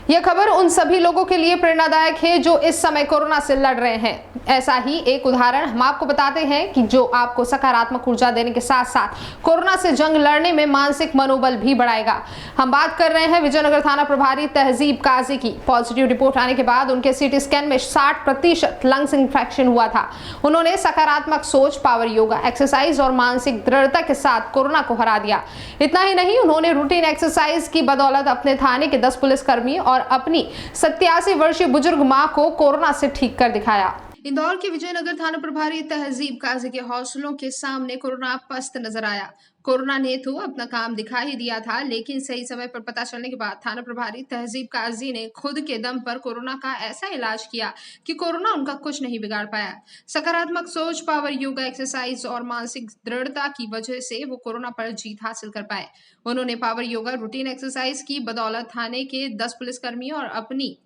यह खबर उन सभी लोगों के लिए प्रेरणादायक है जो इस समय कोरोना से लड़ रहे हैं। ऐसा ही एक उदाहरण हम आपको बताते हैं कि जो आपको सकारात्मक ऊर्जा देने के साथ साथ कोरोना से जंग लड़ने में मानसिक मनोबल भी बढ़ाएगा। हम बात कर रहे हैं विजयनगर थाना प्रभारी तहजीब काजी की। पॉजिटिव रिपोर्ट आने के बाद उनके सीटी स्कैन में 60% लंग्स इंफेक्शन हुआ था। उन्होंने सकारात्मक सोच, पावर योगा, एक्सरसाइज और मानसिक दृढ़ता के साथ कोरोना को हरा दिया। इतना ही नहीं, उन्होंने रूटीन एक्सरसाइज की बदौलत अपने थाने के 10 पुलिसकर्मी और अपनी 87 वर्षीय बुजुर्ग मां को कोरोना से ठीक कर दिखाया। इंदौर के विजयनगर थाना प्रभारी तहजीब काजी के हौसलों के सामने कोरोना पस्त नजर आया। कोरोना ने तो अपना काम दिखा ही दिया था, लेकिन सही समय पर पता चलने के बाद थाना प्रभारी तहजीब काजी ने खुद के दम पर कोरोना का ऐसा इलाज किया कि कोरोना उनका कुछ नहीं बिगाड़ पाया। सकारात्मक सोच, पावर योगा, एक्सरसाइज और मानसिक दृढ़ता की वजह से वो कोरोना पर जीत हासिल कर पाए। उन्होंने पावर योगा, रूटीन एक्सरसाइज की बदौलत थाने के 10 पुलिसकर्मी और अपनी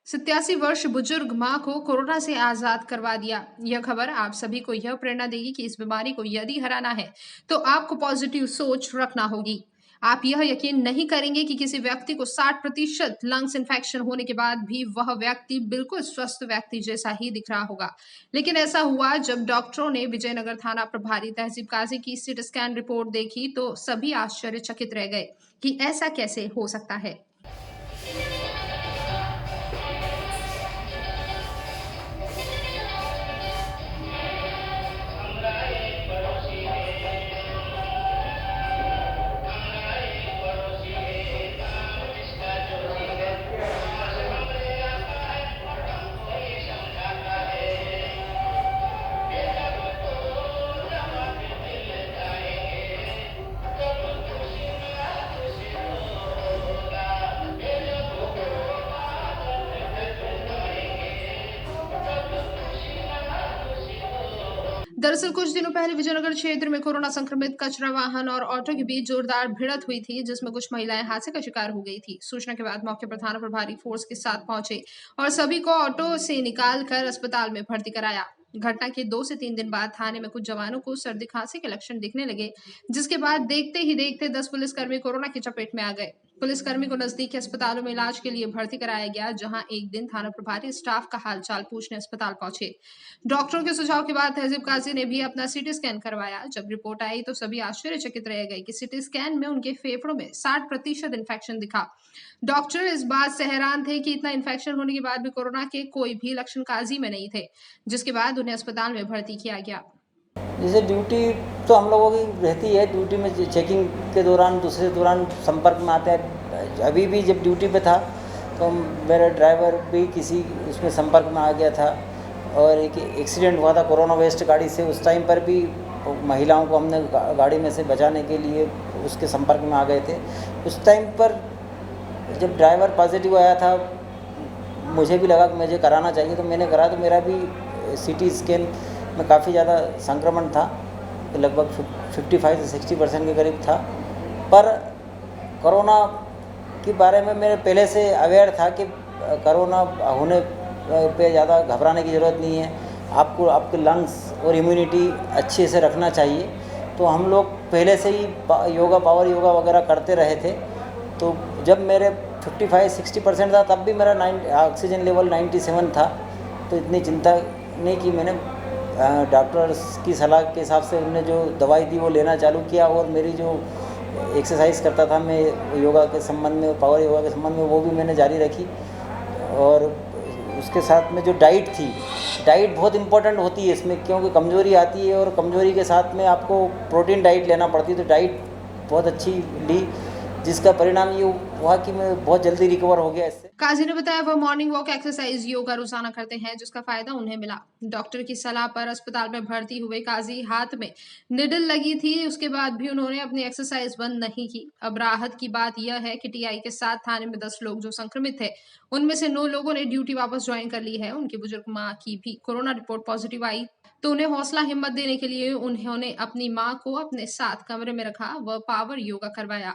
87 वर्ष बुजुर्ग मां को कोरोना से आजाद करवा दिया। यह खबर आप सभी को यह प्रेरणा देगी कि इस बीमारी को यदि हराना है तो आपको पॉजिटिव सोच रखना होगी। आप यह यकीन नहीं करेंगे कि किसी व्यक्ति को 60% लंग्स इन्फेक्शन होने के बाद भी वह व्यक्ति बिल्कुल स्वस्थ व्यक्ति जैसा ही दिख रहा होगा। लेकिन ऐसा हुआ जब डॉक्टरों ने विजयनगर थाना प्रभारी तहजीब काजी की सीटी स्कैन रिपोर्ट देखी तो सभी आश्चर्यचकित रह गए कि ऐसा कैसे हो सकता है। दरअसल कुछ दिनों पहले विजयनगर क्षेत्र में कोरोना संक्रमित कचरा वाहन और ऑटो के बीच जोरदार भिड़ंत हुई थी, जिसमें कुछ महिलाएं हादसे का शिकार हो गई थी। सूचना के बाद मौके पर थाना प्रभारी फोर्स के साथ पहुंचे और सभी को ऑटो से निकालकर अस्पताल में भर्ती कराया। घटना के 2 से 3 दिन बाद थाने में कुछ जवानों को सर्दी खांसी के लक्षण दिखने लगे, जिसके बाद देखते ही देखते 10 पुलिसकर्मी कोरोना की चपेट में आ गए। पुलिसकर्मी को नजदीक के अस्पतालों में इलाज के लिए भर्ती कराया गया, जहां एक दिन थाना प्रभारी स्टाफ का हालचाल पूछने अस्पताल पहुंचे। डॉक्टरों के सुझाव के बाद तहजीब काजी ने भी अपना सीटी स्कैन करवाया। जब रिपोर्ट आई तो सभी आश्चर्यचकित रह गए कि सीटी स्कैन में उनके फेफड़ों में 60% इन्फेक्शन दिखा। डॉक्टर इस बात से हैरान थे कि इतना इन्फेक्शन होने के बाद भी कोरोना के कोई भी लक्षण काजी में नहीं थे, जिसके बाद उन्हें अस्पताल में भर्ती किया गया। जैसे ड्यूटी तो हम लोगों की रहती है, ड्यूटी में चेकिंग के दौरान दूसरे दौरान संपर्क में आते हैं। अभी भी जब ड्यूटी पे था तो मेरा ड्राइवर भी किसी उसमें संपर्क में आ गया था और एक एक्सीडेंट हुआ था कोरोना वेस्ट गाड़ी से। उस टाइम पर भी महिलाओं को हमने गाड़ी में से बचाने के लिए उसके संपर्क में आ गए थे। उस टाइम पर जब ड्राइवर पॉजिटिव आया था, मुझे भी लगा कि मुझे कराना चाहिए, तो मैंने करा। तो मेरा भी सीटी स्कैन में काफ़ी ज़्यादा संक्रमण था, तो लगभग 55 से 60% के करीब था। पर कोरोना के बारे में मैं पहले से अवेयर था कि कोरोना होने पे ज़्यादा घबराने की ज़रूरत नहीं है। आपको आपके लंग्स और इम्यूनिटी अच्छे से रखना चाहिए। तो हम लोग पहले से ही योगा, पावर योगा वगैरह करते रहे थे। तो जब मेरे 55-60% था, तब भी मेरा ऑक्सीजन लेवल 97 था। तो इतनी चिंता नहीं की मैंने। डॉक्टर्स की सलाह के हिसाब से उन्होंने जो दवाई दी वो लेना चालू किया, और मेरी जो एक्सरसाइज करता था मैं योगा के संबंध में, पावर योगा के संबंध में, वो भी मैंने जारी रखी। और उसके साथ में जो डाइट थी, डाइट बहुत इम्पोर्टेंट होती है इसमें, क्योंकि कमज़ोरी आती है और कमज़ोरी के साथ में आपको प्रोटीन डाइट लेना पड़ती है। तो डाइट बहुत अच्छी ली, जिसका परिणाम ये हुआ कि मैं बहुत जल्दी रिकवर हो गया इससे। काजी ने बताया वह मॉर्निंग वॉक, एक्सरसाइज, योगा रोजाना करते हैं, जिसका फायदा उन्हें मिला। डॉक्टर की सलाह पर अस्पताल में भर्ती हुए काजी हाथ में निडल लगी थी, उसके बाद भी उन्होंने अपनी एक्सरसाइज बंद नहीं की। अब राहत की बात यह है कि टीआई के साथ थाने में 10 लोग जो संक्रमित थे, उनमें से 9 लोगों ने ड्यूटी वापस ज्वाइन कर ली है। उनकी बुजुर्ग माँ की भी कोरोना रिपोर्ट पॉजिटिव आई, तो उन्हें हौसला हिम्मत देने के लिए उन्होंने अपनी माँ को अपने साथ कमरे में रखा व पावर योगा करवाया।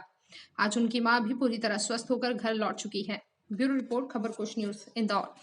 आज उनकी मां भी पूरी तरह स्वस्थ होकर घर लौट चुकी है। ब्यूरो रिपोर्ट, खबर कुछ न्यूज, इंदौर।